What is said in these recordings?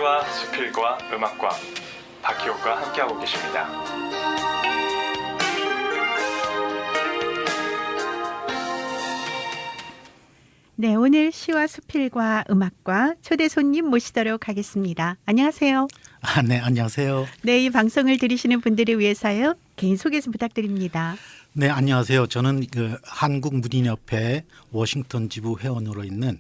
시와 수필과 음악과 박희옥과 함께하고 계십니다. 네, 오늘 시와 수필과 음악과 초대 손님 모시도록 하겠습니다. 안녕하세요. 네, 안녕하세요. 네, 이 방송을 들으시는 분들을 위해서요. 개인 소개 좀 부탁드립니다. 네, 안녕하세요. 저는 한국문인협회 워싱턴 지부 회원으로 있는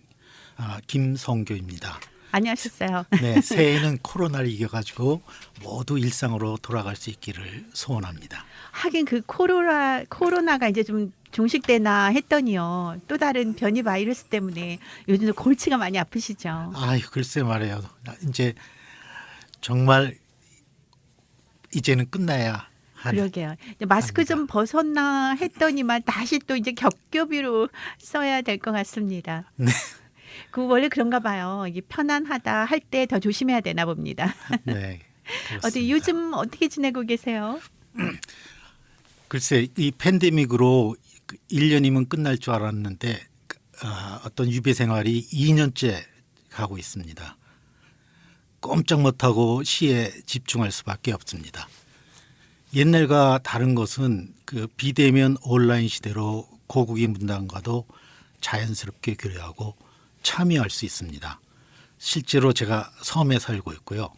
김성교입니다. 안녕하셨어요. 네, 새해에는 코로나를 이겨가지고 모두 일상으로 돌아갈 수 있기를 소원합니다. 하긴 그 코로나가 이제 좀 종식되나 했더니요. 또 다른 변이 바이러스 때문에 요즘도 골치가 많이 아프시죠? 아유, 글쎄 말이에요. 이제 정말 이제는 끝나야 하는. 그러게요. 이제 마스크 합니다. 좀 벗었나 했더니만 다시 또 이제 겹겹이로 써야 될 것 같습니다. 네. 그 원래 그런가 봐요. 이게 편안하다 할 때 더 조심해야 되나 봅니다. 네. 어디 그렇습니다. 요즘 어떻게 지내고 계세요? 글쎄 이 팬데믹으로 1년이면 끝날 줄 알았는데 어떤 유배 생활이 2년째 가고 있습니다. 꼼짝 못하고 시에 집중할 수밖에 없습니다. 옛날과 다른 것은 그 비대면 온라인 시대로 고국인 분들과도 자연스럽게 교류하고 참여할 수 있습니다. 실제로 제가 섬에 살고 있고요.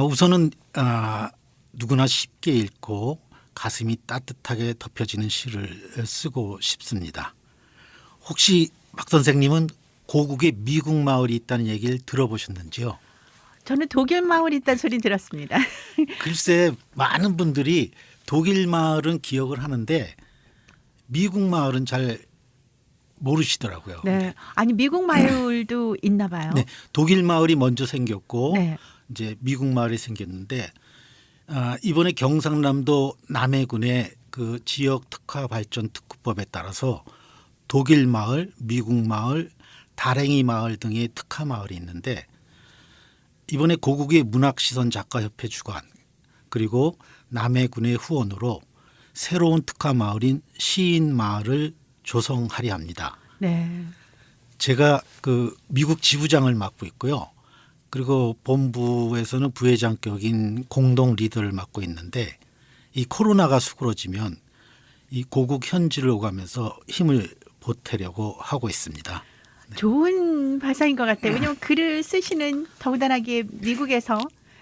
우선은 누구나 쉽게 읽고 가슴이 따뜻하게 덮여지는 시를 쓰고 싶습니다. 혹시 박 선생님은 고국에 미국 마을이 있다는 얘기를 들어보셨는지요? 저는 독일 마을 있다는 소리 들었습니다. 글쎄 많은 분들이 독일 마을은 기억을 하는데 미국 마을은 잘 모르시더라고요. 네. 아니 미국 마을도 있나 봐요. 네, 독일 마을이 먼저 생겼고 네. 이제 미국 마을이 생겼는데 이번에 경상남도 남해군의 그 지역 특화 발전 특구법에 따라서 독일 마을, 미국 마을, 다랭이 마을 등의 특화 마을이 있는데 이번에 고국의 문학시선 작가협회 주관 그리고 남해군의 후원으로 새로운 특화 마을인 시인 마을을 조성하려 합니다. 네. 제가 그 미국 지부장을 맡고 있고요. 그리고 본부에서는 부회장격인 공동 리더를 맡고 있는데 이 코로나가 수그러지면 이 고국 현지를 오가면서 힘을 보태려고 하고 있습니다. 좋은 발상인 것 같아요. 왜냐하면 글을 쓰시는 더군다나게 미국에서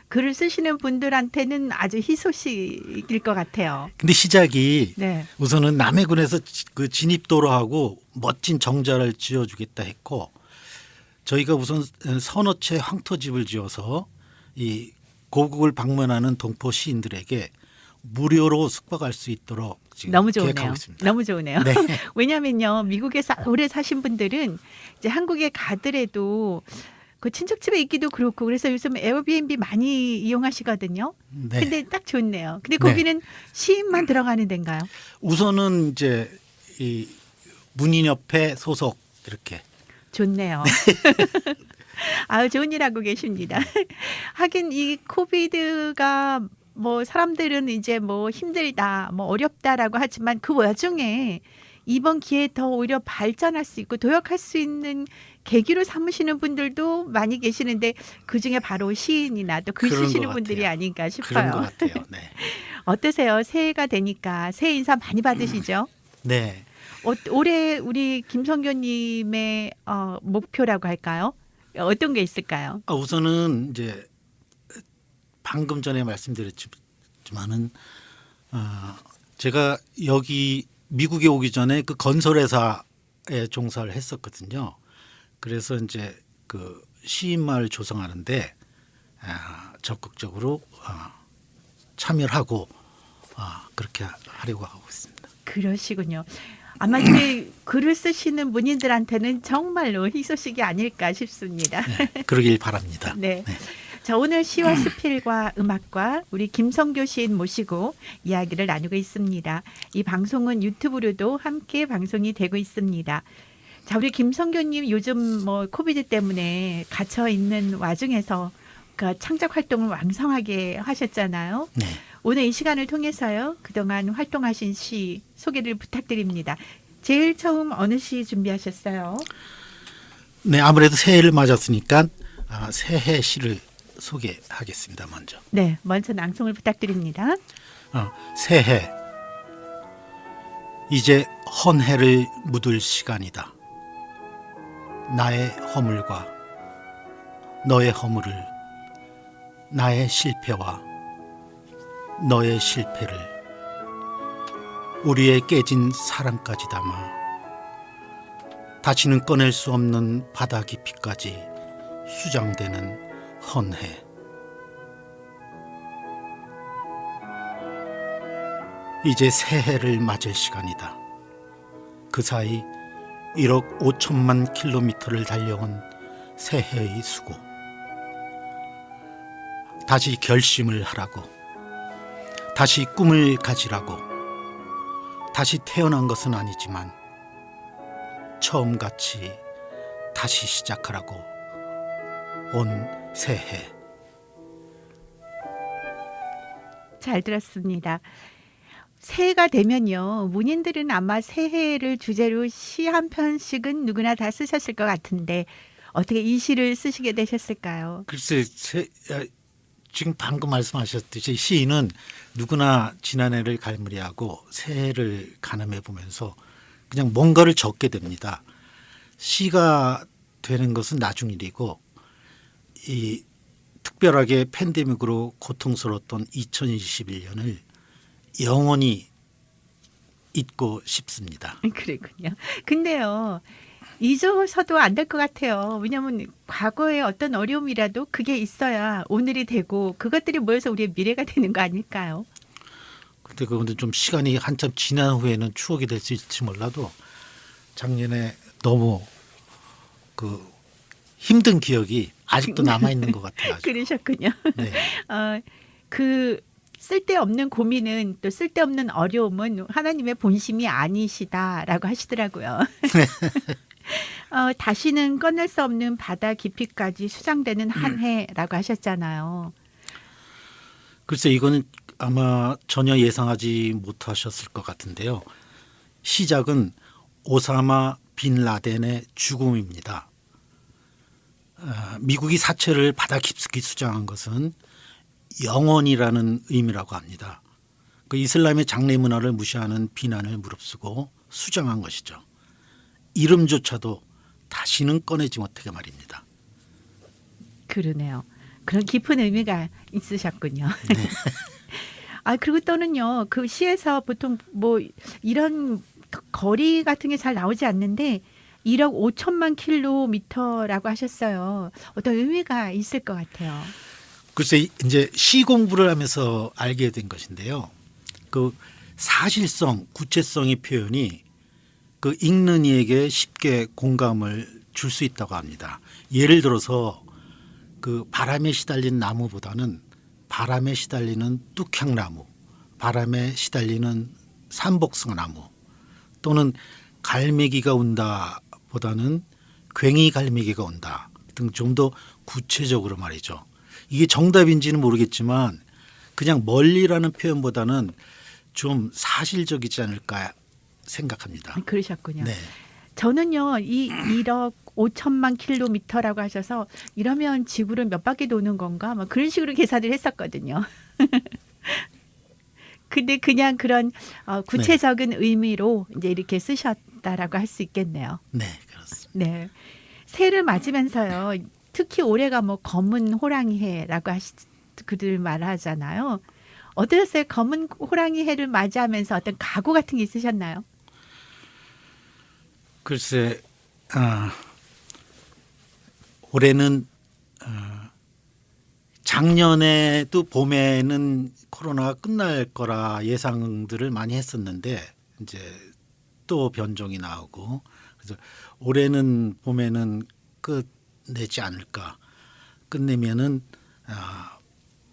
글을 쓰시는 분들한테는 아주 희소식일 것 같아요. 근데 시작이 네. 우선은 남해군에서 그 진입도로하고 멋진 정자를 지어주겠다 했고 저희가 우선 서너 채 황토집을 지어서 이 고국을 방문하는 동포 시인들에게 무료로 숙박할 수 있도록 지금 너무 좋으네요. 계획하고 있습니다. 너무 좋으네요. 네. 왜냐하면요, 미국에서 오래 사신 분들은 이제 한국에 가더라도 그 친척집에 있기도 그렇고 그래서 요즘 에어비앤비 많이 이용하시거든요. 네. 근데 딱 좋네요. 근데 네. 거기는 시인만 들어가는 데인가요? 우선은 이제 이 문인협회 소속 이렇게 좋네요. 아유, 좋은 일 하고 계십니다. 하긴 이 코비드가 뭐 사람들은 이제 뭐 힘들다, 뭐 어렵다라고 하지만 그 와중에 이번 기회에 더 오히려 발전할 수 있고 도약할 수 있는 계기로 삼으시는 분들도 많이 계시는데 그중에 바로 시인이나 또 글 그런 쓰시는 것 분들이 같아요. 아닌가 그런 것 싶어요. 같아요. 네. 어떠세요? 새해가 되니까 새해 인사 많이 받으시죠? 네. 올해 우리 김성교님의 목표라고 할까요? 어떤 게 있을까요? 우선은 이제 방금 전에 말씀드렸지만은 제가 여기 미국에 오기 전에 그 건설회사에 종사를 했었거든요. 그래서 이제 그 시인마을 조성하는데 적극적으로 참여를 하고 그렇게 하려고 하고 있습니다. 그러시군요. 아마 이제 글을 쓰시는 문인들한테는 정말로 희소식이 아닐까 싶습니다. 네, 그러길 바랍니다. 네. 자, 오늘 시와 수필과 음악과 우리 김성교 시인 모시고 이야기를 나누고 있습니다. 이 방송은 유튜브로도 함께 방송이 되고 있습니다. 자, 우리 김성교님 요즘 뭐 코비드 때문에 갇혀 있는 와중에서 그 창작 활동을 왕성하게 하셨잖아요. 네. 오늘 이 시간을 통해서요. 그동안 활동하신 시 소개를 부탁드립니다. 제일 처음 어느 시 준비하셨어요? 네, 아무래도 새해를 맞았으니까 새해 시를 소개하겠습니다. 먼저. 네, 먼저 낭송을 부탁드립니다. 새해 이제 헌해를 묻을 시간이다. 나의 허물과 너의 허물을, 나의 실패와 너의 실패를, 우리의 깨진 사랑까지 담아 다시는 꺼낼 수 없는 바다 깊이까지 수장되는 헌해. 이제 새해를 맞을 시간이다. 그 사이 1억 5천만 킬로미터를 달려온 새해의 수고. 다시 결심을 하라고, 다시 꿈을 가지라고. 다시 태어난 것은 아니지만 처음같이 다시 시작하라고 온 새해. 잘 들었습니다. 새해가 되면요, 문인들은 아마 새해를 주제로 시 한 편씩은 누구나 다 쓰셨을 것 같은데 어떻게 이 시를 쓰시게 되셨을까요? 글쎄, 지금 방금 말씀하셨듯이 시인은 누구나 지난해를 갈무리하고 새해를 가늠해 보면서 그냥 뭔가를 적게 됩니다. 시가 되는 것은 나중 일이고, 이 특별하게 팬데믹으로 고통스러웠던 2021년을 영원히 잊고 싶습니다. 그렇군요. 근데요, 잊어서도 안 될 것 같아요. 왜냐하면 과거의 어떤 어려움이라도 그게 있어야 오늘이 되고 그것들이 모여서 우리의 미래가 되는 거 아닐까요? 근데 그런데 좀 시간이 한참 지난 후에는 추억이 될 수 있을지 몰라도 작년에 너무 그 힘든 기억이 아직도 남아 있는 것 같아요. 그러셨군요. 네. 그 쓸데없는 고민은, 또 쓸데없는 어려움은 하나님의 본심이 아니시다라고 하시더라고요. 다시는 꺼낼 수 없는 바다 깊이까지 수장되는 한 해라고 하셨잖아요. 글쎄, 이거는 아마 전혀 예상하지 못하셨을 것 같은데요. 시작은 오사마 빈 라덴의 죽음입니다. 미국이 사체를 바다 깊숙이 수장한 것은 영원이라는 의미라고 합니다. 그 이슬람의 장래 문화를 무시하는 비난을 무릅쓰고 수장한 것이죠. 이름조차도 다시는 꺼내지 못하게 말입니다. 그러네요. 그런 깊은 의미가 있으셨군요. 네. 그리고 또는요, 그 시에서 보통 뭐 이런 거리 같은 게 잘 나오지 않는데 1억 5천만 킬로미터라고 하셨어요. 어떤 의미가 있을 것 같아요. 글쎄, 이제 시 공부를 하면서 알게 된 것인데요. 그 사실성, 구체성의 표현이 그 읽는 이에게 쉽게 공감을 줄 수 있다고 합니다. 예를 들어서 그 바람에 시달린 나무보다는 바람에 시달리는 뚝향나무, 바람에 시달리는 삼복성나무, 또는 갈매기가 온다 보다는 괭이 갈매기가 온다 등 좀 더 구체적으로 말이죠. 이게 정답인지는 모르겠지만 그냥 멀리라는 표현보다는 좀 사실적이지 않을까 생각합니다. 그러셨군요. 네. 저는요, 이 1억 5천만 킬로미터라고 하셔서 이러면 지구를 몇 바퀴 도는 건가? 막 그런 식으로 계산을 했었거든요. 근데 그냥 그런 구체적인 의미로 이제 이렇게 쓰셨다라고 할 수 있겠네요. 네, 그렇습니다. 네. 새해를 맞으면서요, 특히 올해가 뭐 검은 호랑이 해라고 그들 말하잖아요. 어떠셨어요? 검은 호랑이 해를 맞이하면서 어떤 각오 같은 게 있으셨나요? 글쎄, 올해는 작년에도 봄에는 코로나가 끝날 거라 예상들을 많이 했었는데 이제 또 변종이 나오고, 그래서 올해는 봄에는 끝내지 않을까. 끝내면은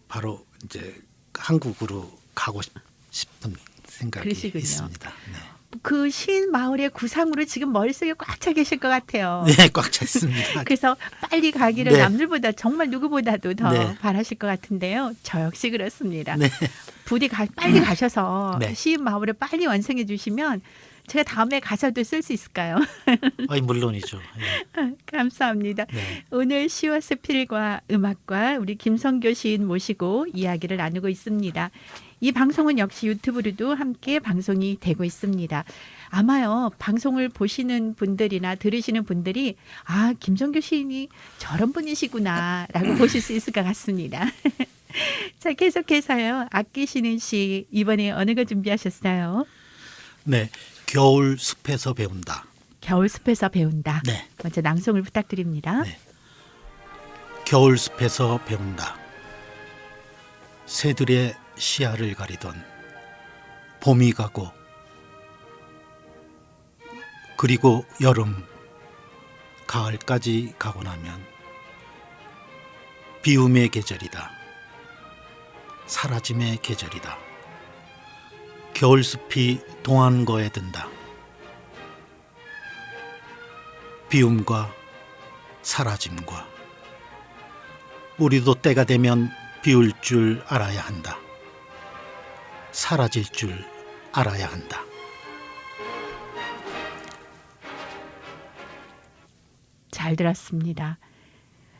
바로 이제 한국으로 가고 싶은 생각이 그러시군요. 있습니다. 네. 그 시인 마을의 구상으로 지금 머릿속에 꽉 차 계실 것 같아요. 네, 꽉 차 있습니다. 그래서 빨리 가기를 네. 남들보다 정말 누구보다도 더 네. 바라실 것 같은데요. 저 역시 그렇습니다. 네. 부디 빨리 가셔서 네. 시인 마을을 빨리 완성해 주시면 제가 다음에 가서도 쓸 수 있을까요? 아니 물론이죠. 예. 감사합니다. 네. 오늘 시와 스필과 음악과 우리 김성교 시인 모시고 이야기를 나누고 있습니다. 이 방송은 역시 유튜브로도 함께 방송이 되고 있습니다. 아마요 방송을 보시는 분들이나 들으시는 분들이 아 김성교 시인이 저런 분이시구나라고 보실 수 있을 것 같습니다. 자 계속해서요 아끼시는 시 이번에 어느 거 준비하셨어요? 네. 겨울 숲에서 배운다. 겨울 숲에서 배운다. 네. 먼저 낭송을 부탁드립니다. 네. 겨울 숲에서 배운다. 새들의 시야를 가리던 봄이 가고 그리고 여름, 가을까지 가고 나면 비움의 계절이다. 사라짐의 계절이다. 겨울숲이 동안거에 든다. 비움과 사라짐과 우리도 때가 되면 비울 줄 알아야 한다. 사라질 줄 알아야 한다. 잘 들었습니다.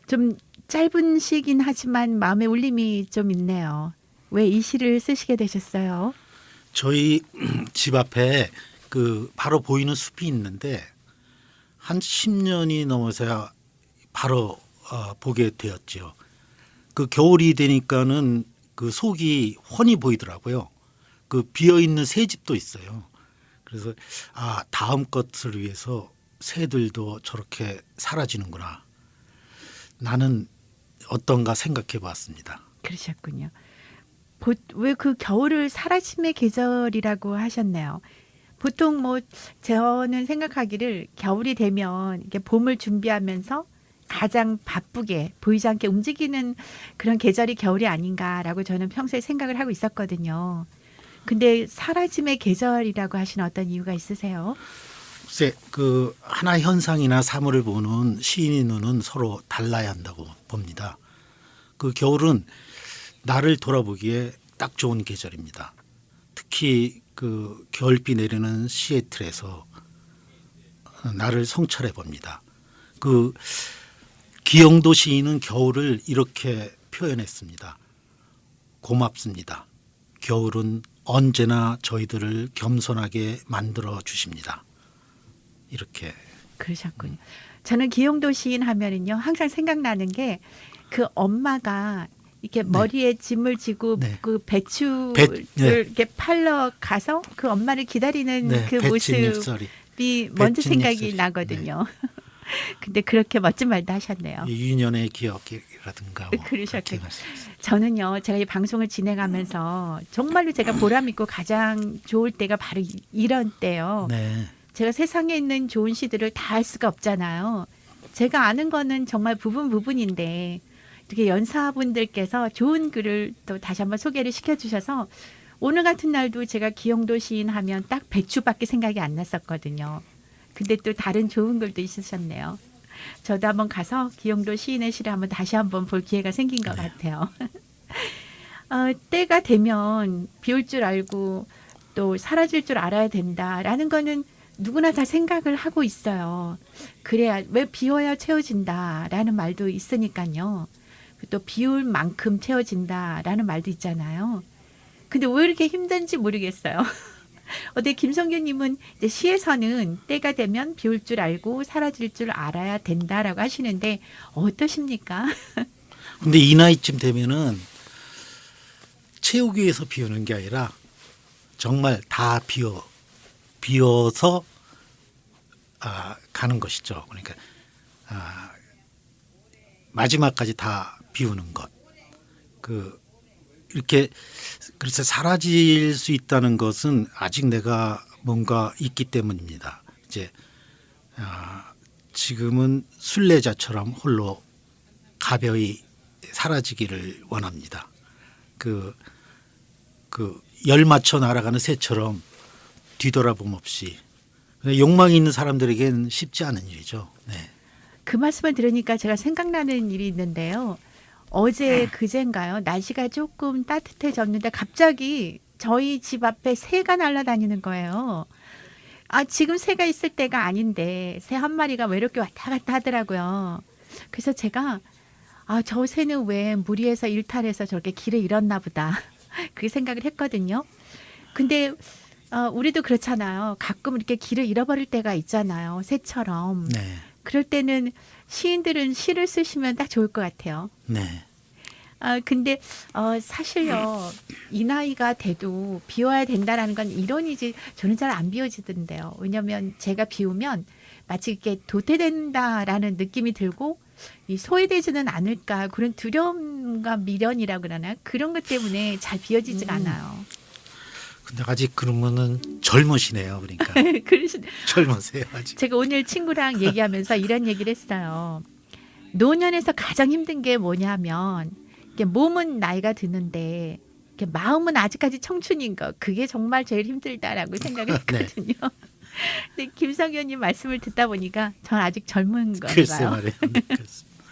좀 짧은 시긴 하지만 마음에 울림이 좀 있네요. 왜 이 시를 쓰시게 되셨어요? 저희 집 앞에 그 바로 보이는 숲이 있는데 한 10년이 넘어서야 바로 보게 되었죠. 그 겨울이 되니까는 그 속이 훤히 보이더라고요. 그 비어 있는 새 집도 있어요. 그래서 아 다음 것을 위해서 새들도 저렇게 사라지는구나. 나는 어떤가 생각해 봤습니다. 그러셨군요. 왜 그 겨울을 사라짐의 계절이라고 하셨네요. 보통 뭐 저는 생각하기를 겨울이 되면 이게 봄을 준비하면서 가장 바쁘게 보이지 않게 움직이는 그런 계절이 겨울이 아닌가라고 저는 평소에 생각을 하고 있었거든요. 근데 사라짐의 계절이라고 하시는 어떤 이유가 있으세요? 글쎄 그 하나의 현상이나 사물을 보는 시인의 눈은 서로 달라야 한다고 봅니다. 그 겨울은 나를 돌아보기에 딱 좋은 계절입니다. 특히 그 겨울비 내리는 시애틀에서 나를 성찰해 봅니다. 그 기영도 시인은 겨울을 이렇게 표현했습니다. 고맙습니다. 겨울은 언제나 저희들을 겸손하게 만들어 주십니다. 이렇게. 그러셨군요. 저는 기영도 시인 하면은요 항상 생각나는 게 그 엄마가 이렇게 머리에 짐을 지고 네. 그 배추를 네. 이렇게 팔러 가서 그 엄마를 기다리는 네, 그 배추잎 모습이 소리. 먼저 배추잎 생각이 소리. 나거든요. 근데 그렇게 멋진 말도 하셨네요. 이 유년의 기억이라든가 뭐 그러셨군요. 그렇게 말씀하셨어요. 저는요, 제가 이 방송을 진행하면서 정말로 제가 보람 있고 가장 좋을 때가 바로 이런 때요. 네. 제가 세상에 있는 좋은 시들을 다 할 수가 없잖아요. 제가 아는 거는 정말 부분인데 이렇게 연사분들께서 좋은 글을 또 다시 한번 소개를 시켜주셔서 오늘 같은 날도 제가 기영도 시인 하면 딱 배추밖에 생각이 안 났었거든요. 근데 또 다른 좋은 글도 있으셨네요. 저도 한번 가서 기영도 시인의 시를 한번 다시 한번 볼 기회가 생긴 것 같아요. 때가 되면 비올 줄 알고 또 사라질 줄 알아야 된다라는 거는 누구나 다 생각을 하고 있어요. 그래야 왜 비워야 채워진다라는 말도 있으니까요. 또 비울 만큼 채워진다라는 말도 있잖아요. 근데 왜 이렇게 힘든지 모르겠어요. 어때 김성규님은 이제 시에서는 때가 되면 비올 줄 알고 사라질 줄 알아야 된다라고 하시는데 어떠십니까? 근데 이 나이쯤 되면은 채우기 위해서 비우는 게 아니라 정말 다 비워서 가는 것이죠. 그러니까 마지막까지 다 비우는 것. 이렇게 그래서 사라질 수 있다는 것은 아직 내가 뭔가 있기 때문입니다. 이제 지금은 순례자처럼 홀로 가벼이 사라지기를 원합니다. 열 맞춰 날아가는 새처럼 뒤돌아봄 없이. 욕망이 있는 사람들에게는 쉽지 않은 일이죠. 네. 그 말씀을 들으니까 제가 생각나는 일이 있는데요. 어제 그젠가요? 날씨가 조금 따뜻해졌는데 갑자기 저희 집 앞에 새가 날아다니는 거예요. 지금 새가 있을 때가 아닌데 새 한 마리가 외롭게 왔다 갔다 하더라고요. 그래서 제가 저 새는 왜 무리해서 일탈해서 저렇게 길을 잃었나 보다. 그렇게 생각을 했거든요. 근데 우리도 그렇잖아요. 가끔 이렇게 길을 잃어버릴 때가 있잖아요. 새처럼. 네. 그럴 때는 시인들은 시를 쓰시면 딱 좋을 것 같아요. 네. 근데 사실요. 이 나이가 돼도 비워야 된다라는 건 이론이지 저는 잘 안 비워지던데요. 왜냐하면 제가 비우면 마치 이렇게 도태된다라는 느낌이 들고 이 소외되지는 않을까 그런 두려움과 미련이라고 그러나 그런 것 때문에 잘 비워지지가 않아요. 근데 아직 그러면은 젊으시네요. 그러니까 그래서 젊으세요 아직. 제가 오늘 친구랑 얘기하면서 이런 얘기를 했어요. 노년에서 가장 힘든 게 뭐냐면 이게 몸은 나이가 드는데 이렇게 마음은 아직까지 청춘인 거 그게 정말 제일 힘들다라고 생각을 했거든요. 근데 김성현님 말씀을 듣다 보니까 전 아직 젊은 글쎄 건가요? 말이에요. 네, 그렇습니다.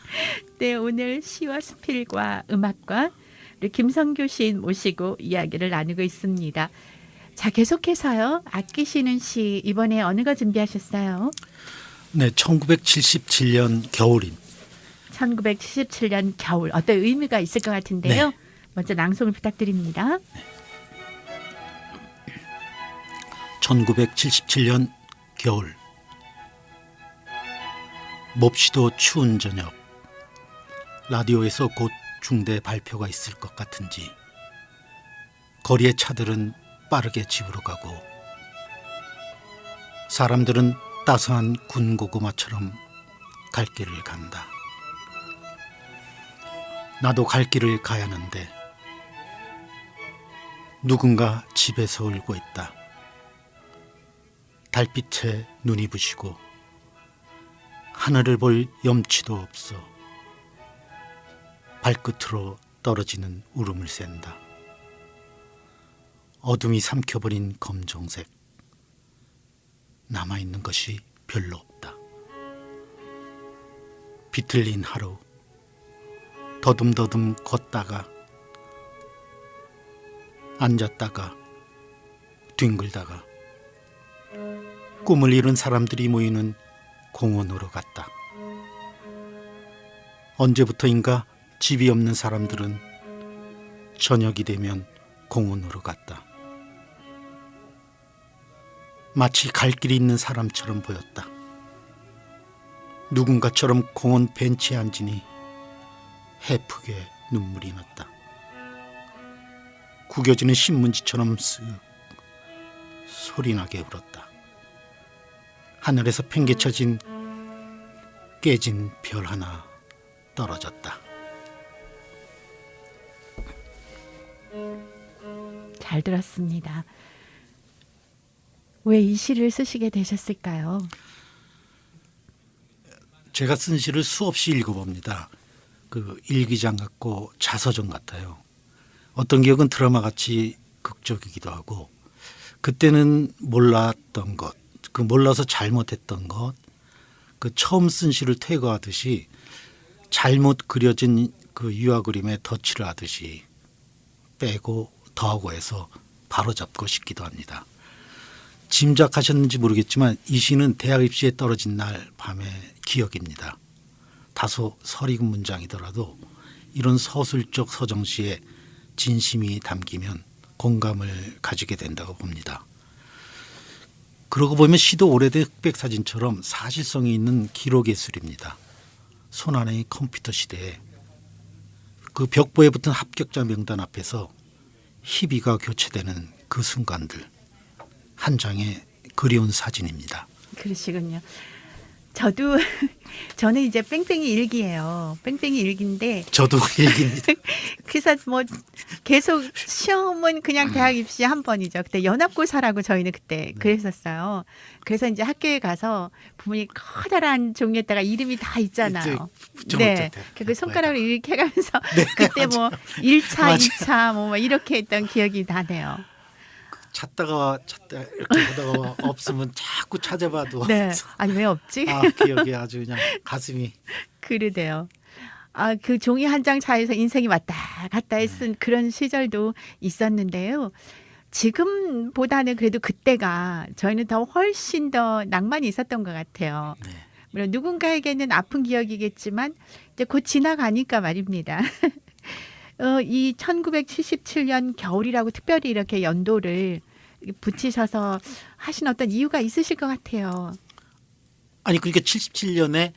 네, 오늘 시와 수필과 음악과 우리 김성규 시인 모시고 이야기를 나누고 있습니다. 자, 계속해서요. 아끼시는 시 이번에 어느 거 준비하셨어요? 네, 1977년 겨울인 1977년 겨울 어떤 의미가 있을 것 같은데요. 네. 먼저 낭송을 부탁드립니다. 1977년 겨울 몹시도 추운 저녁 라디오에서 곧 중대 발표가 있을 것 같은지 거리의 차들은 빠르게 집으로 가고 사람들은 따스한 군고구마처럼 갈 길을 간다. 나도 갈 길을 가야 하는데 누군가 집에서 울고 있다. 달빛에 눈이 부시고 하늘을 볼 염치도 없어 발끝으로 떨어지는 울음을 샌다. 어둠이 삼켜버린 검정색 남아있는 것이 별로 없다. 비틀린 하루 더듬더듬 걷다가 앉았다가 뒹굴다가 꿈을 이룬 사람들이 모이는 공원으로 갔다. 언제부터인가 집이 없는 사람들은 저녁이 되면 공원으로 갔다. 마치 갈 길이 있는 사람처럼 보였다. 누군가처럼 공원 벤치에 앉으니 해프게 눈물이 났다. 구겨지는 신문지처럼 쓱 소리나게 울었다. 하늘에서 팽개쳐진 깨진 별 하나 떨어졌다. 잘 들었습니다. 왜 이 시를 쓰시게 되셨을까요? 제가 쓴 시를 수없이 읽어봅니다. 그 일기장 같고 자서전 같아요. 어떤 기억은 드라마 같이 극적이기도 하고 그때는 몰랐던 것, 그 몰라서 잘못했던 것, 그 처음 쓴 시를 퇴거하듯이 잘못 그려진 그 유화 그림에 덧칠을 하듯이 빼고 더하고 해서 바로잡고 싶기도 합니다. 짐작하셨는지 모르겠지만 이 시는 대학 입시에 떨어진 날 밤의 기억입니다. 다소 설익은 문장이더라도 이런 서술적 서정시에 진심이 담기면 공감을 가지게 된다고 봅니다. 그러고 보면 시도 오래된 흑백 사진처럼 사실성이 있는 기록 예술입니다. 손안의 컴퓨터 시대에 그 벽보에 붙은 합격자 명단 앞에서 희비가 교체되는 그 순간들, 한 장의 그리운 사진입니다. 그러시군요. 저는 이제 뺑뺑이 일기예요. 뺑뺑이 일기인데 저도 일기입니다. 그래서 뭐 계속 시험은 그냥 대학 입시 한 번이죠. 그때 연합고사라고 저희는 그때 그랬었어요. 그래서 이제 학교에 가서 부모님 커다란 종이에다가 이름이 다 있잖아요. 네. 그 손가락으로 이렇게 해가면서 네, 그때 뭐 1차, 맞아요. 2차 뭐 이렇게 했던 기억이 나네요. 찾다가 이렇게 보다가 없으면 자꾸 찾아봐도 네. 아니 왜 없지? 기억이 아주 그냥 가슴이. 그러대요. 그 종이 한 장 차에서 인생이 왔다 갔다 했은 그런 시절도 있었는데요. 지금보다는 그래도 그때가 저희는 더 훨씬 더 낭만이 있었던 것 같아요. 네. 물론 누군가에게는 아픈 기억이겠지만 이제 곧 지나가니까 말입니다. 이 1977년 겨울이라고 특별히 이렇게 연도를 붙이셔서 하신 어떤 이유가 있으실 것 같아요. 아니 그러니까 77년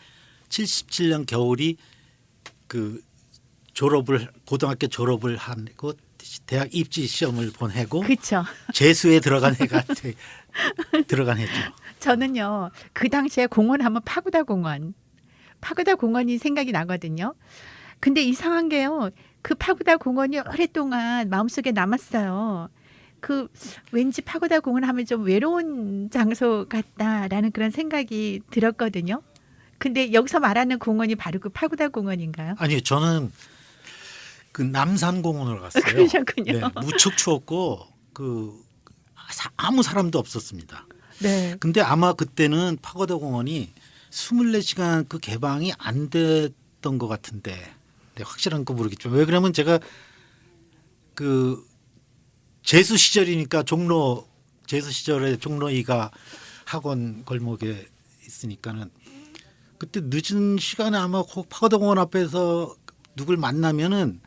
겨울이 그 고등학교 졸업을 하고 대학 입시 시험을 본 해고 그렇죠. 재수에 들어간 해가 들어간 해죠. 저는요 그 당시에 공원하면 파고다 공원이 생각이 나거든요. 근데 이상한 게요 그 파고다 공원이 오랫동안 마음속에 남았어요. 그 왠지 파고다 공원 하면 좀 외로운 장소 같다라는 그런 생각이 들었거든요. 근데 여기서 말하는 공원이 바로 그 파고다 공원인가요? 아니요, 저는 그 남산공원으로 갔어요. 그러셨군요. 네, 무척 추웠고 아무 사람도 없었습니다. 네. 근데 아마 그때는 파고다 공원이 24시간 그 개방이 안 됐던 것 같은데 네, 확실한 거 모르겠지만 왜 그러면 제가 그 재수 시절이니까 재수 시절에 종로 2가 학원 골목에 있으니까는 그때 늦은 시간에 아마 파고다 공원 앞에서 누굴 만나면은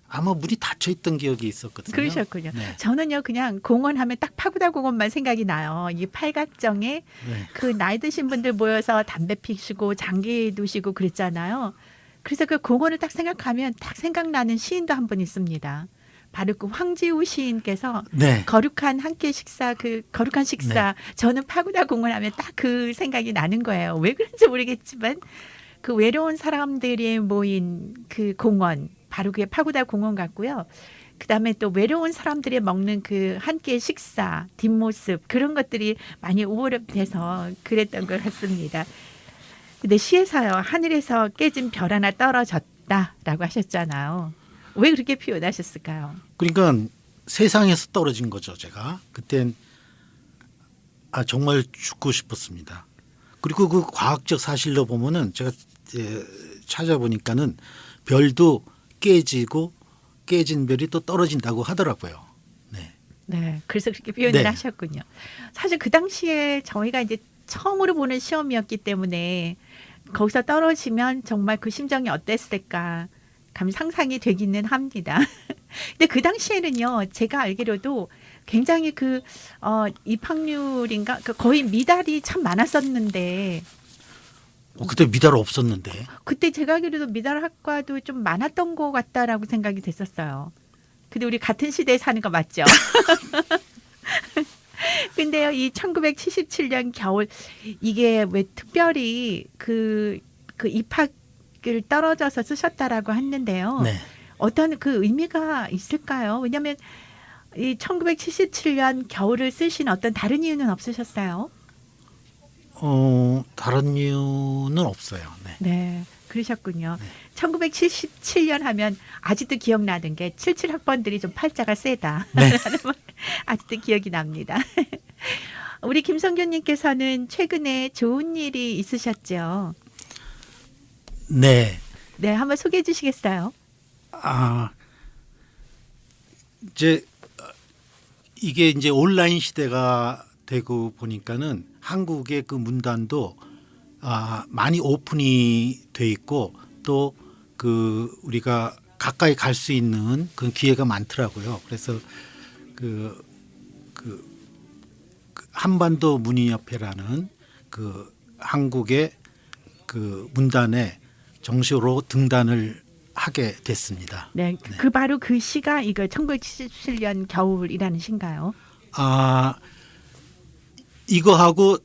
아마 문이 닫혀 있던 기억이 있었거든요. 그러셨군요. 네. 저는요 그냥 공원 하면 딱 파고다 공원만 생각이 나요. 이 팔각정에 네. 그 나이 드신 분들 모여서 담배 피시고 장기 두시고 그랬잖아요. 그래서 그 공원을 딱 생각하면 딱 생각나는 시인도 한 분 있습니다. 바로 그 황지우 시인께서 네. 거룩한 식사 저는 파고다 공원 하면 딱 그 생각이 나는 거예요. 왜 그런지 모르겠지만 그 외로운 사람들이 모인 그 공원 바로 그게 파고다 공원 같고요. 그다음에 또 외로운 사람들이 먹는 그 한 끼의 식사 뒷모습 그런 것들이 많이 오버랩돼서 그랬던 것 같습니다. 근데 시에서요 하늘에서 깨진 별 하나 떨어졌다라고 하셨잖아요. 왜 그렇게 표현하셨을까요? 그러니까 세상에서 떨어진 거죠. 제가 그땐 정말 죽고 싶었습니다. 그리고 그 과학적 사실로 보면은 제가 찾아보니까는 별도 깨지고 깨진 별이 또 떨어진다고 하더라고요. 네. 네, 그래서 그렇게 표현을 네. 하셨군요. 사실 그 당시에 저희가 이제 처음으로 보는 시험이었기 때문에 거기서 떨어지면 정말 그 심정이 어땠을까 감 상상이 되기는 합니다. 근데 그 당시에는요, 제가 알기로도 굉장히 입학률인가 거의 미달이 참 많았었는데 그때 미달 없었는데. 그때 제가 알기로도 미달 학과도 좀 많았던 것 같다라고 생각이 됐었어요. 근데 우리 같은 시대에 사는 거 맞죠? 근데요, 이 1977년 겨울 이게 왜 특별히 그 입학을 떨어져서 쓰셨다라고 했는데요. 네. 어떤 그 의미가 있을까요? 왜냐하면 이 1977년 겨울을 쓰신 어떤 다른 이유는 없으셨어요? 다른 이유는 없어요. 네. 네, 그러셨군요. 네. 1977년 하면 아직도 기억나는 게 77학번들이 좀 팔자가 세다. 네. 아직도 기억이 납니다. 우리 김성균님께서는 최근에 좋은 일이 있으셨죠? 네. 네, 한번 소개해 주시겠어요? 이게 이제 온라인 시대가 되고 보니까는 한국의 그 문단도 많이 오픈이 돼 있고 또 그 우리가 가까이 갈 수 있는 그런 기회가 많더라고요. 그래서 그 한반도 문희협회라는 그 한국의 그 문단에 정식으로 등단을 하게 됐습니다. 네, 그 바로 그 시가 이거 1977년 겨울이라는 시인가요? 이거하고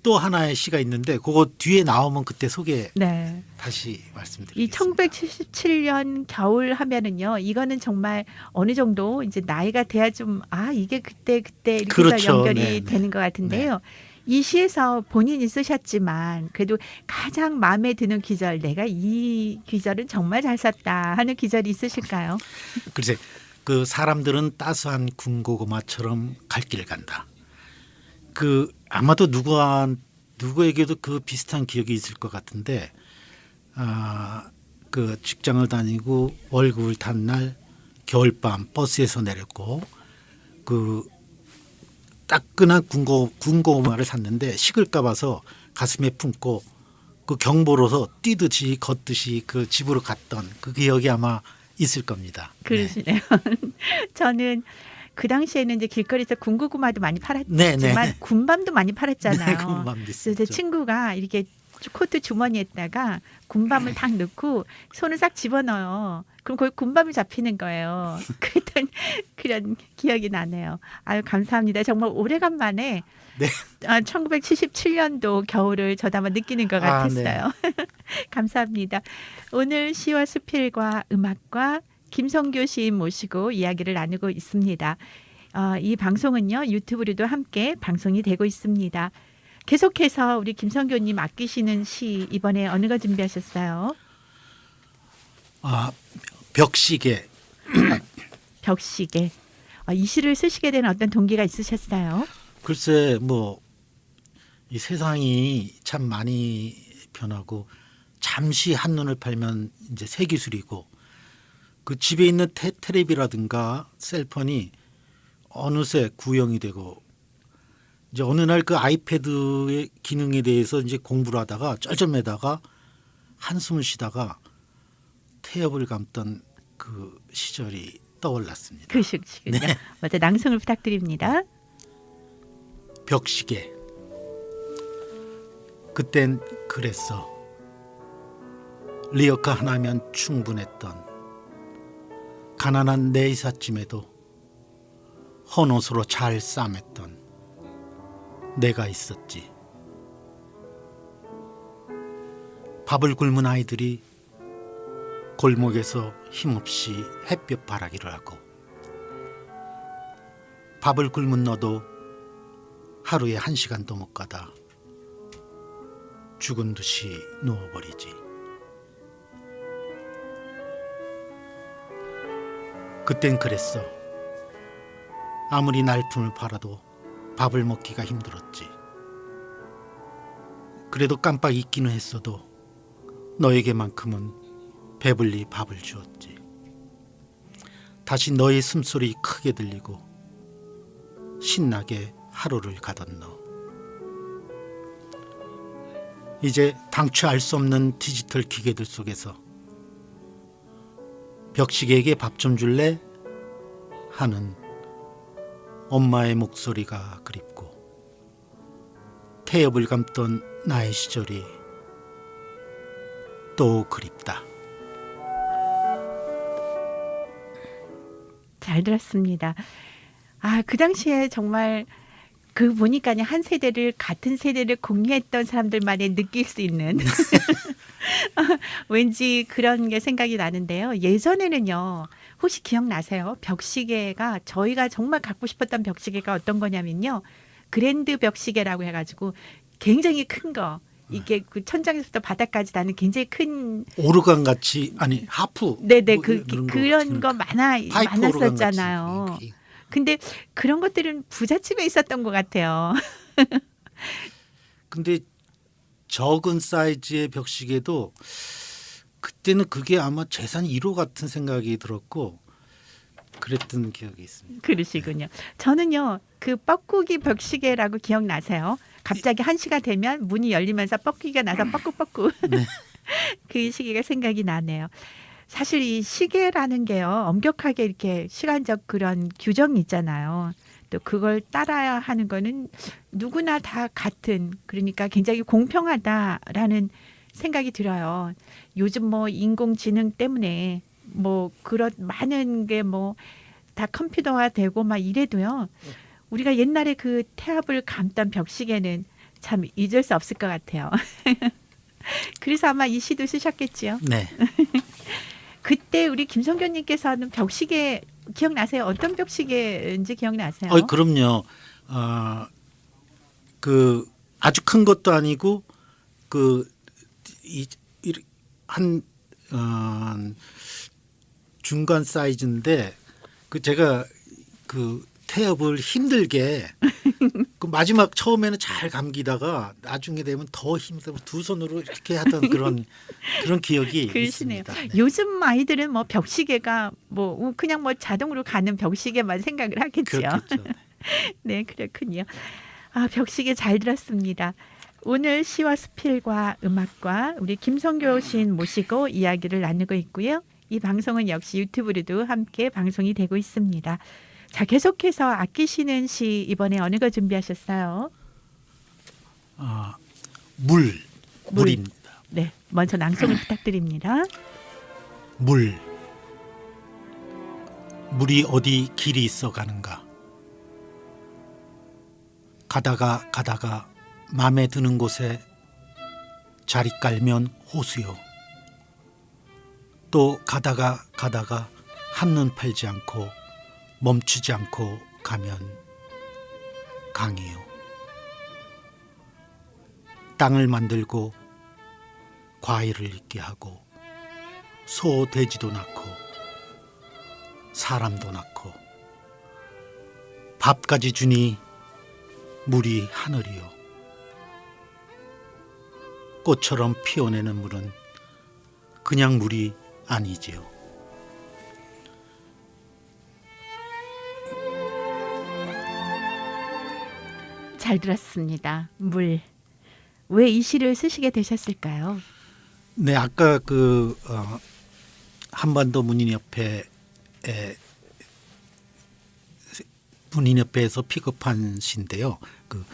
또 하나의 시가 있는데 그거 뒤에 나오면 그때 네. 다시 이 말씀드리겠습니다. 1977년 겨울 하면은요, 이거는 정말 어느 정도 이제 나이가 돼야 좀 이게 그때 이렇게 그렇죠. 해서 연결이 네, 네. 되는 것 같은데요. 이 시에서 본인이 쓰셨지만 그래도 가장 마음에 드는 기절, 내가 이 기절은 정말 잘 썼다 하는 기절이 있으실까요? 글쎄, 그 사람들은 따스한 군고구마처럼 갈 길 간다. 아마도 누구에게도 그 비슷한 기억이 있을 것 같은데, 그 직장을 다니고 월급을 탄 날 겨울밤 버스에서 내렸고 그 따끈한 군고구마를 샀는데 식을까 봐서 가슴에 품고 그 경보로서 뛰듯이 걷듯이 그 집으로 갔던 그 기억이 아마 있을 겁니다. 네. 그러시네요. 저는 그 당시에는 이제 길거리에서 군고구마도 많이 네, 팔았지만 네. 군밤도 많이 팔았잖아요. 네, 군밤도 그래서 제 있었죠. 친구가 이렇게 코트 주머니에다가 군밤을 딱 넣고 손을 싹 집어넣어요. 그럼 거기 군밤이 잡히는 거예요. 그랬던 그런 기억이 나네요. 아유 감사합니다. 정말 오래간만에 네. 1977년도 겨울을 저도 아마 느끼는 것 아, 같았어요. 감사합니다. 오늘 시와 수필과 음악과 김성교 시인 모시고 이야기를 나누고 있습니다. 이 방송은요 유튜브로도 함께 방송이 되고 있습니다. 계속해서 우리 김성교님 아끼시는 시 이번에 어느 거 준비하셨어요? 벽시계. 벽시계. 이 시를 쓰시게 된 어떤 동기가 있으셨어요? 글쎄 뭐 이 세상이 참 많이 변하고 잠시 한눈을 팔면 이제 새 기술이고 그 집에 있는 텔레비라든가 셀폰이 어느새 구형이 되고 이제 어느 날 그 아이패드의 기능에 대해서 이제 공부를 하다가 쩔쩔매다가 한숨을 쉬다가 태엽을 감던 그 시절이 떠올랐습니다. 그 시군요. 네. 먼저 낭송을 부탁드립니다. 벽시계. 그땐 그랬어. 리어카 하나면 충분했던 가난한 내 이삿짐에도 헌옷으로 잘 싸맸던 내가 있었지. 밥을 굶은 아이들이 골목에서 힘없이 햇볕 바라기를 하고 밥을 굶은 너도 하루에 1시간도 못 가다 죽은 듯이 누워버리지. 그땐 그랬어. 아무리 날품을 팔아도 밥을 먹기가 힘들었지. 그래도 깜빡 잊기는 했어도 너에게만큼은 배불리 밥을 주었지. 다시 너의 숨소리 크게 들리고 신나게 하루를 가던 너. 이제 당최 알 수 없는 디지털 기계들 속에서 벽시계에게 밥 좀 줄래? 하는 엄마의 목소리가 그립고 태엽을 감던 나의 시절이 또 그립다. 잘 들었습니다. 그 당시에 정말 그 보니까 한 세대를 같은 세대를 공유했던 사람들만이 느낄 수 있는 왠지 그런 게 생각이 나는데요. 예전에는요. 혹시 기억나세요? 벽시계가 저희가 정말 갖고 싶었던 벽시계가 어떤 거냐면요. 그랜드 벽시계라고 해가지고 굉장히 큰 거. 이게 그 천장에서부터 바닥까지 나는 굉장히 큰 오르간 같이 아니 하프. 네네 뭐 그런 거 파이프 오르간 같이. 많았었잖아요. 근데 그런 것들은 부잣집에 있었던 것 같아요. 근데 적은 사이즈의 벽시계도 그때는 그게 아마 재산 1호 같은 생각이 들었고 그랬던 기억이 있습니다. 그러시군요. 저는요 그 뻐꾸기 벽시계라고 기억나세요? 갑자기 1시가 되면 문이 열리면서 뻐꾸기가 나서 뻐꾸뻐꾸 네. 그 시계가 생각이 나네요. 사실 이 시계라는 게요 엄격하게 이렇게 시간적 그런 규정이 있잖아요. 또 그걸 따라야 하는 거는 누구나 다 같은 그러니까 굉장히 공평하다라는 생각이 들어요. 요즘 뭐 인공지능 때문에 뭐 그런 많은 게 뭐 다 컴퓨터화 되고 막 이래도요. 우리가 옛날에 그 태압을 감던 벽시계는 참 잊을 수 없을 것 같아요. 그래서 아마 이 시도 쓰셨겠지요. 네. 그때 우리 김성교님께서는 벽시계 기억나세요? 어떤 벽시계인지 기억나세요? 그럼요. 그 아주 큰 것도 아니고 한 중간 사이즈인데 그 제가 그 태엽을 힘들게 그 마지막 처음에는 잘 감기다가 나중에 되면 더 힘들고 두 손으로 이렇게 하던 그런 기억이 그러시네요. 있습니다. 네. 요즘 아이들은 뭐 벽시계가 뭐 그냥 뭐 자동으로 가는 벽시계만 생각을 하겠죠. 그렇겠죠. 네. 네, 그렇군요. 아, 벽시계 잘 들었습니다. 오늘 시와 수필과 음악과 우리 김성교 시인 모시고 이야기를 나누고 있고요. 이 방송은 역시 유튜브로도 함께 방송이 되고 있습니다. 자, 계속해서 아끼시는 시 이번에 어느 거 준비하셨어요? 물입니다. 네, 먼저 낭송을 부탁드립니다. 물이 어디 길이 있어 가는가. 가다가 맘에 드는 곳에 자리 깔면 호수요. 또 가다가 한눈 팔지 않고 멈추지 않고 가면 강이요. 땅을 만들고 과일을 있게 하고 소 돼지도 낳고 사람도 낳고 밥까지 주니 물이 하늘이요. 꽃처럼 피어내는 물은 그냥 물이 아니지요. 잘 들었습니다. 물. 왜 이 시를 쓰시게 되셨을까요? 네, 아까 한반도 문인협회에서 픽업한 시인데요. 그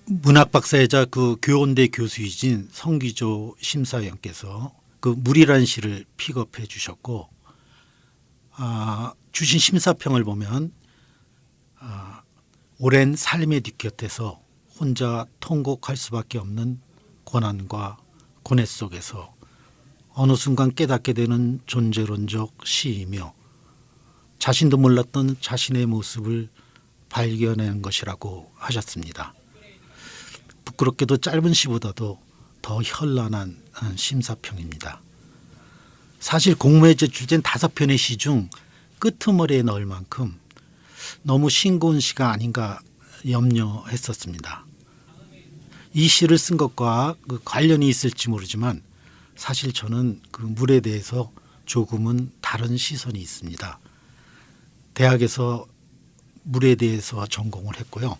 문학 박사이자 그 교원대 교수이신 성기조 심사위원께서 그 물이라는 시를 픽업해 주셨고, 주신 심사평을 보면 오랜 삶의 뒷곁에서 혼자 통곡할 수밖에 없는 고난과 고뇌 속에서 어느 순간 깨닫게 되는 존재론적 시이며 자신도 몰랐던 자신의 모습을 발견하는 것이라고 하셨습니다. 부끄럽게도 짧은 시보다도 더 현란한 심사평입니다. 사실 공모에 제출된 5편의 시 중 끄트머리에 넣을 만큼 너무 싱거운 시가 아닌가 염려했었습니다. 이 시를 쓴 것과 그 관련이 있을지 모르지만 사실 저는 그 물에 대해서 조금은 다른 시선이 있습니다. 대학에서 물에 대해서 전공을 했고요.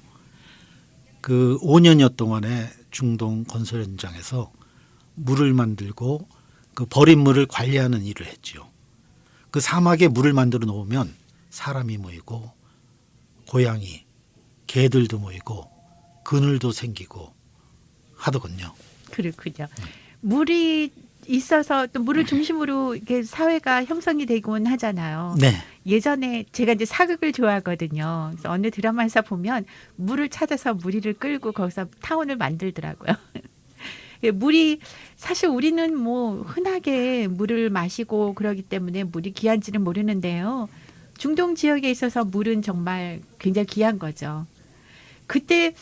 그 5년여 동안에 중동 건설 현장에서 물을 만들고 그 버린 물을 관리하는 일을 했지요. 그 사막에 물을 만들어 놓으면 사람이 모이고 고양이, 개들도 모이고 그늘도 생기고 하더군요. 그렇군요. 물이 있어서 또 물을 중심으로 이렇게 사회가 형성이 되곤 하잖아요. 네, 예전에 제가 이제 사극을 좋아하거든요. 그래서 어느 드라마에서 보면 물을 찾아서 무리를 끌고 거기서 타운을 만들더라고요. 물이 사실 우리는 뭐 흔하게 물을 마시고 그러기 때문에 물이 귀한지는 모르는데요. 중동 지역에 있어서 물은 정말 굉장히 귀한 거죠. 그때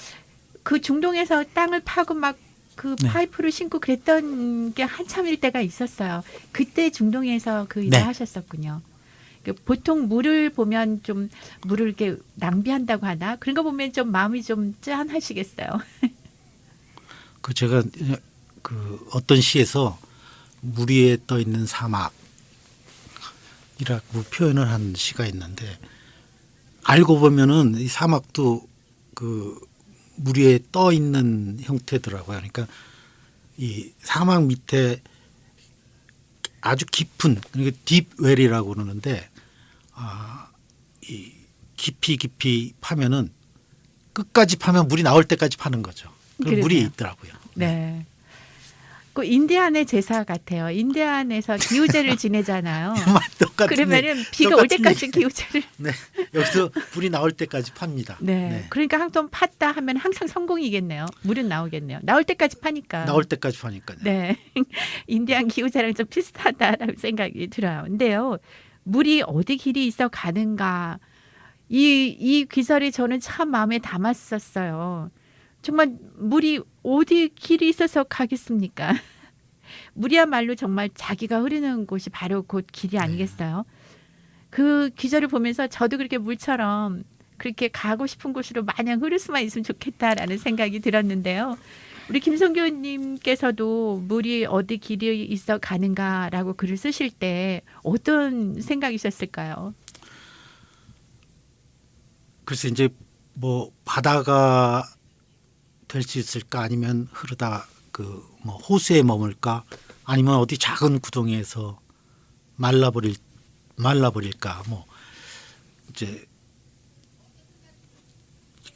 그 중동에서 땅을 파고 막 그 네. 파이프를 신고 그랬던 게 한참일 때가 있었어요. 그때 중동에서 그 일을 네. 하셨었군요. 보통 물을 보면 좀 물을 이렇게 낭비한다고 하나 그런 거 보면 좀 마음이 좀 짠하시겠어요. 그 제가 그 어떤 시에서 물 위에 떠 있는 사막이라고 표현을 한 시가 있는데 알고 보면은 이 사막도 그 물 위에 떠 있는 형태더라고요. 그러니까 이 사막 밑에 아주 깊은 그러니까 딥웰이라고 그러는데 이 깊이 파면은 끝까지 파면 물이 나올 때까지 파는 거죠. 그 물이 그러네요. 있더라고요. 네. 그 인디안의 제사 같아요. 인디안에서 기우제를 지내잖아요. 똑같은 그러면은 비가 올 똑같은 때까지 얘기. 기우제를. 네, 여기서 불이 나올 때까지 팝니다. 네. 그러니까 한 번 팠다 하면 항상 성공이겠네요. 물은 나오겠네요. 나올 때까지 파니까. 나올 때까지 파니까요. 네. 인디안 기후제랑 좀 비슷하다라는 생각이 들어요. 근데요. 물이 어디 길이 있어 가는가. 이 귀설이 저는 참 마음에 담았었어요. 정말 물이 어디 길이 있어서 가겠습니까? 물이야말로 정말 자기가 흐르는 곳이 바로 곧 길이 아니겠어요? 그 기절을 보면서 저도 그렇게 물처럼 그렇게 가고 싶은 곳으로 마냥 흐를 수만 있으면 좋겠다라는 생각이 들었는데요. 우리 김성교님께서도 물이 어디 길이 있어 가는가라고 글을 쓰실 때 어떤 생각이셨을까요? 글쎄 이제 뭐 바다가 될 수 있을까 아니면 흐르다 그 뭐 호수에 머물까 아니면 어디 작은 구덩이에서 말라버릴까 뭐 이제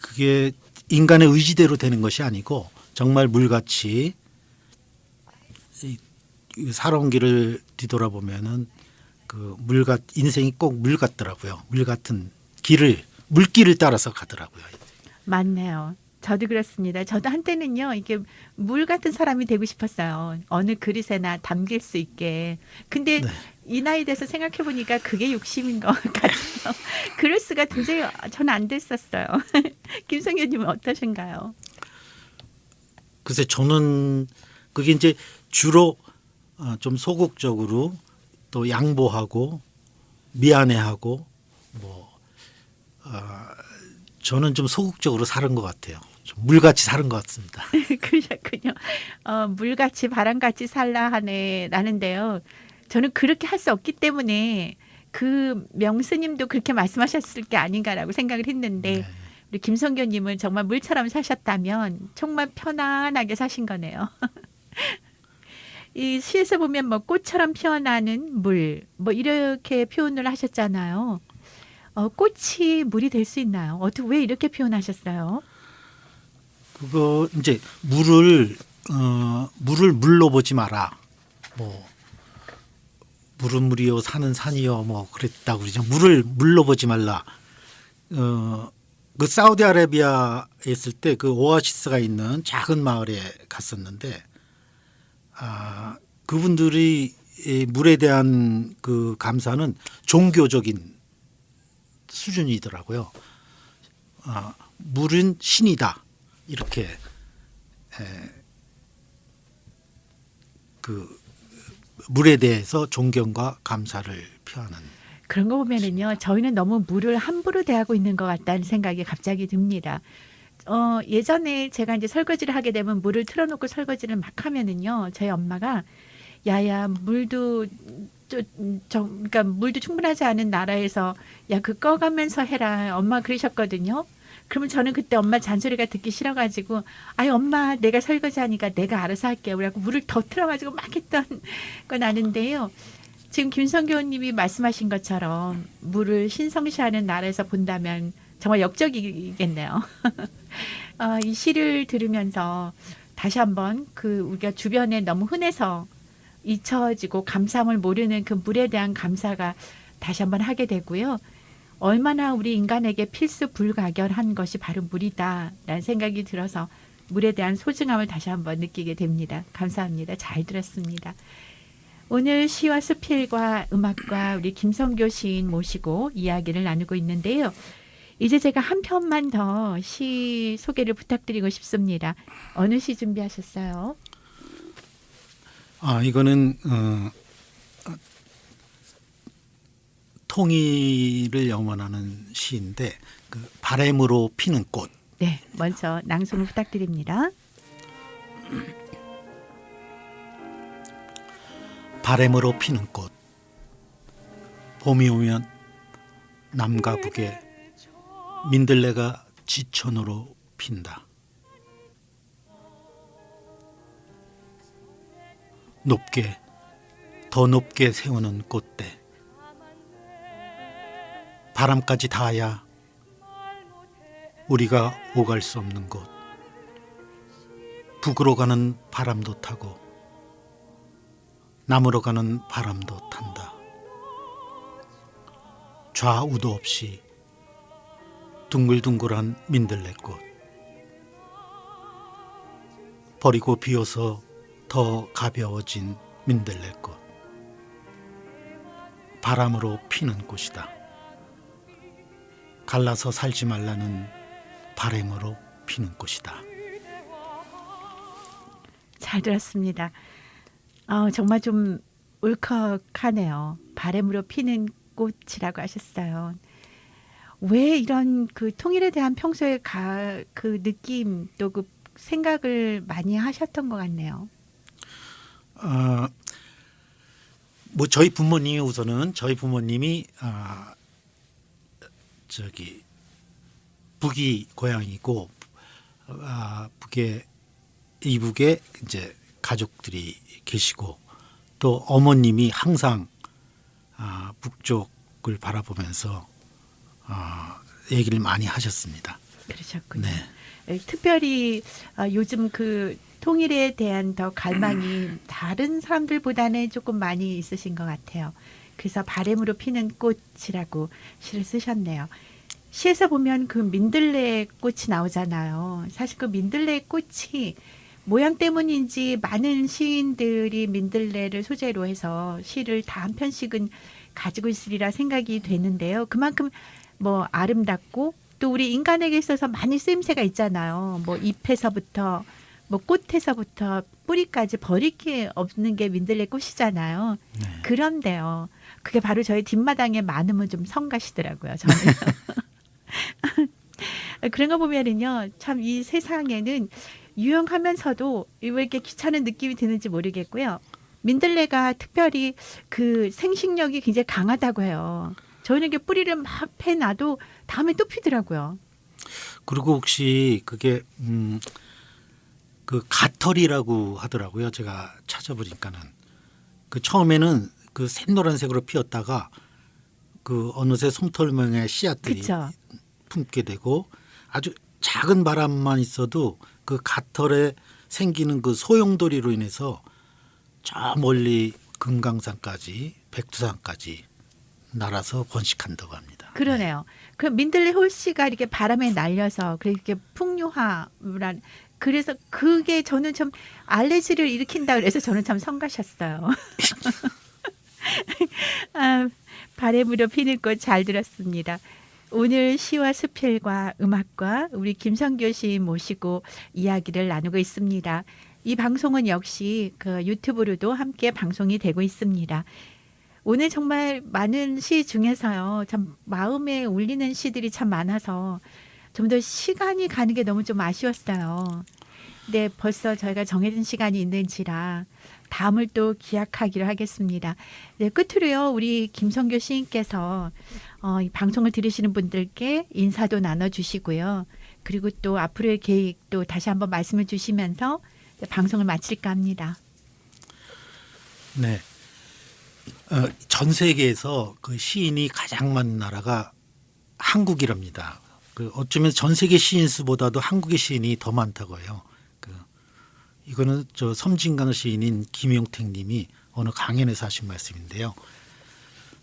그게 인간의 의지대로 되는 것이 아니고 정말 물같이 이 살아온 길을 뒤돌아보면은 그 인생이 꼭 물 같더라고요. 물 같은 물길을 따라서 가더라고요. 맞네요. 저도 그렇습니다. 저도 한때는요, 이게 물 같은 사람이 되고 싶었어요. 어느 그릇에나 담길 수 있게. 근데 네. 이 나이 돼서 생각해 보니까 그게 욕심인 것 같아요. 그럴 수가 도저히 저는 안 됐었어요. 김성현님은 어떠신가요? 글쎄 저는 그게 이제 주로 좀 소극적으로 또 양보하고 미안해하고 뭐 저는 좀 소극적으로 사는 것 같아요. 좀 물같이 사는 것 같습니다. 그러셨군요. 물같이 바람같이 살라 하네라는데요. 저는 그렇게 할 수 없기 때문에 그 명스님도 그렇게 말씀하셨을 게 아닌가라고 생각을 했는데 네. 우리 김성교님은 정말 물처럼 사셨다면 정말 편안하게 사신 거네요. 이 시에서 보면 뭐 꽃처럼 피어나는 물, 뭐 이렇게 표현을 하셨잖아요. 꽃이 물이 될 수 있나요? 어떻게 왜 이렇게 표현하셨어요? 그거 이제 물을 물로 보지 마라. 뭐 물은 물이요 산은 산이요 뭐 그랬다고 그러죠. 물을 물로 보지 말라. 그 사우디아라비아에 있을 때 그 오아시스가 있는 작은 마을에 갔었는데 그분들이 이 물에 대한 그 감사는 종교적인 수준이더라고요. 물은 신이다 이렇게 그 물에 대해서 존경과 감사를 표하는. 그런 거 보면은요, 저희는 너무 물을 함부로 대하고 있는 것 같다는 생각이 갑자기 듭니다. 예전에 제가 이제 설거지를 하게 되면 물을 틀어놓고 설거지를 막 하면은요, 저희 엄마가 야야 물도 그러니까 물도 충분하지 않은 나라에서 야 그 꺼가면서 해라 엄마 그러셨거든요. 그러면 저는 그때 엄마 잔소리가 듣기 싫어가지고 아이 엄마 내가 설거지하니까 내가 알아서 할게요. 그래갖고 물을 더 틀어가지고 막 했던 건 아는데요. 지금 김성교님이 말씀하신 것처럼 물을 신성시하는 나라에서 본다면 정말 역적이겠네요. 이 시를 들으면서 다시 한번 그 우리가 주변에 너무 흔해서 잊혀지고 감사함을 모르는 그 물에 대한 감사가 다시 한번 하게 되고요. 얼마나 우리 인간에게 필수 불가결한 것이 바로 물이다라는 생각이 들어서 물에 대한 소중함을 다시 한번 느끼게 됩니다. 감사합니다. 잘 들었습니다. 오늘 시와 수필과 음악과 우리 김성교 시인 모시고 이야기를 나누고 있는데요. 이제 제가 한 편만 더 시 소개를 부탁드리고 싶습니다. 어느 시 준비하셨어요? 이거는 통일을 염원하는 시인데 그 바람으로 피는 꽃. 네, 먼저 낭송을 부탁드립니다. 바람으로 피는 꽃. 봄이 오면 남과 북에 민들레가 지천으로 핀다. 높게 더 높게 세우는 꽃대. 바람까지 닿아야 우리가 오갈 수 없는 곳. 북으로 가는 바람도 타고 남으로 가는 바람도 탄다. 좌우도 없이 둥글둥글한 민들레꽃. 버리고 비어서 더 가벼워진 민들레꽃. 바람으로 피는 꽃이다. 갈라서 살지 말라는 바람으로 피는 꽃이다. 잘 들었습니다. 정말 좀 울컥하네요. 바람으로 피는 꽃이라고 하셨어요. 왜 이런 그 통일에 대한 평소에 그 느낌 또 그 생각을 많이 하셨던 것 같네요. 뭐 저희 부모님이 우선은 저희 부모님이 저기 북이 고향이고 이북에 이제 가족들이 계시고 또 어머님이 항상 북쪽을 바라보면서 얘기를 많이 하셨습니다. 그러셨군요. 네. 특별히 요즘 그 통일에 대한 더 갈망이 다른 사람들보다는 조금 많이 있으신 것 같아요. 그래서 바람으로 피는 꽃이라고 시를 쓰셨네요. 시에서 보면 그 민들레 꽃이 나오잖아요. 사실 그 민들레 꽃이 모양 때문인지 많은 시인들이 민들레를 소재로 해서 시를 다 한 편씩은 가지고 있으리라 생각이 되는데요. 그만큼 뭐 아름답고 또 우리 인간에게 있어서 많이 쓰임새가 있잖아요. 뭐 잎에서부터 뭐 꽃에서부터 뿌리까지 버릴 게 없는 게 민들레 꽃이잖아요. 네. 그런데요. 그게 바로 저희 뒷마당에 많으면 좀 성가시더라고요. 저는. 그런 거 보면은요. 참 이 세상에는 유용하면서도 왜 이렇게 귀찮은 느낌이 드는지 모르겠고요. 민들레가 특별히 그 생식력이 굉장히 강하다고 해요. 저희는 이렇게 뿌리를 막 패놔도 다음에 또 피더라고요. 그리고 혹시 그게 그 가털이라고 하더라고요. 제가 찾아보니까는 그 처음에는 그 샛노란색으로 피었다가 그 어느새 솜털 모양의 씨앗들이 그쵸? 품게 되고 아주 작은 바람만 있어도 그 가털에 생기는 그 소용돌이로 인해서 저 멀리 금강산까지 백두산까지 날아서 번식한다고 합니다. 그러네요. 그 민들레 홀씨가 이렇게 바람에 날려서 그렇게 풍요화란 그래서 그게 저는 참 알레르기를 일으킨다 그래서 저는 참 성가셨어요. 바람으로 피는 꽃 잘 들었습니다. 오늘 시와 수필과 음악과 우리 김성교 시인 모시고 이야기를 나누고 있습니다. 이 방송은 역시 그 유튜브로도 함께 방송이 되고 있습니다. 오늘 정말 많은 시 중에서요. 참 마음에 울리는 시들이 참 많아서 좀 더 시간이 가는 게 너무 좀 아쉬웠어요. 근데 벌써 저희가 정해진 시간이 있는지라 다음을 또 기약하기로 하겠습니다. 네, 끝으로요. 우리 김성교 시인께서 이 방송을 들으시는 분들께 인사도 나눠주시고요. 그리고 또 앞으로의 계획도 다시 한번 말씀을 주시면서 방송을 마칠까 합니다. 네. 전 세계에서 그 시인이 가장 많은 나라가 한국이랍니다. 그 어쩌면 전 세계 시인 수보다도 한국의 시인이 더 많다고 해요. 이거는 저 섬진강 시인인 김용택님이 어느 강연에서 하신 말씀인데요.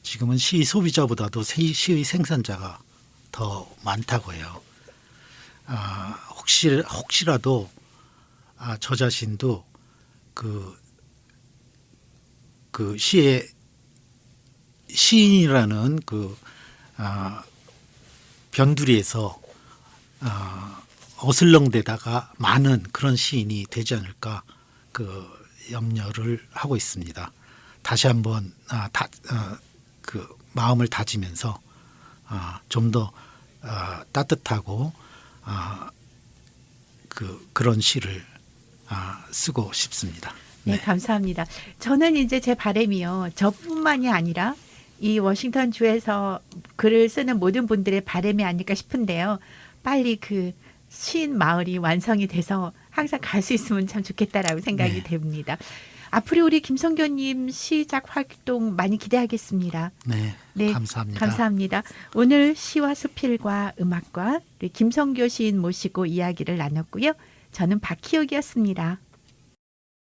지금은 시 소비자보다도 시의 생산자가 더 많다고 해요. 혹시라도 저 자신도 그 시의 시인이라는 그 변두리에서 어슬렁대다가 많은 그런 시인이 되지 않을까 그 염려를 하고 있습니다. 다시 한번 그 마음을 다지면서 좀 더 따뜻하고 그런 시를 쓰고 싶습니다. 네, 감사합니다. 저는 이제 제 바람이요. 저뿐만이 아니라 이 워싱턴 주에서 글을 쓰는 모든 분들의 바람이 아닐까 싶은데요. 빨리 그 시인 마을이 완성이 돼서 항상 갈 수 있으면 참 좋겠다라고 생각이 네. 됩니다. 앞으로 우리 김성교님 시작 활동 많이 기대하겠습니다. 네, 네, 감사합니다. 감사합니다. 오늘 시와 수필과 음악과 우리 김성교 시인 모시고 이야기를 나눴고요. 저는 박희옥이었습니다.